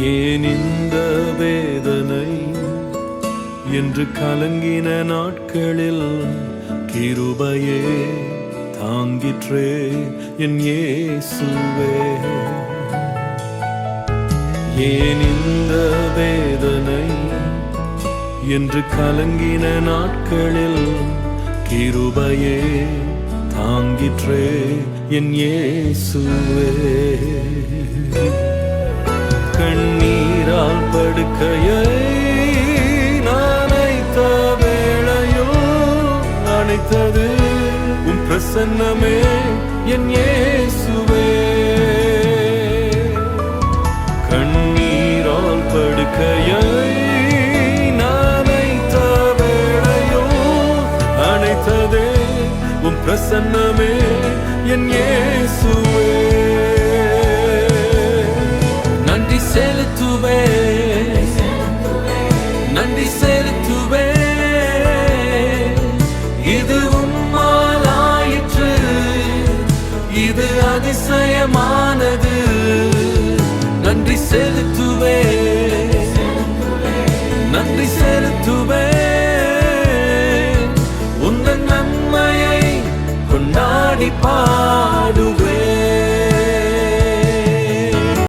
ஏன் இந்த வேதனை என்று கலங்கின நாட்களில் கிருபையே தாங்கிற்றே என் இயேசுவே. ஏன் இந்த வேதனை என்று கலங்கின நாட்களில் கிருபையே தாங்கிற்றே என் இயேசுவே. கண்ணீரால் படுக்கையை அணைத்த வேளையோ அணைத்தது உம் பிரசன்னமே என் இயேசுவே. கண்ணீரால் படுக்கையை அணைத்த வேளையோ அணைத்ததே உம் பிரசன்னமே என் இயேசுவே. நன்றி செலுத்துவே, நன்றி செலுத்துவே, இது உம்மாலாயிற்று, இது அதிசயமா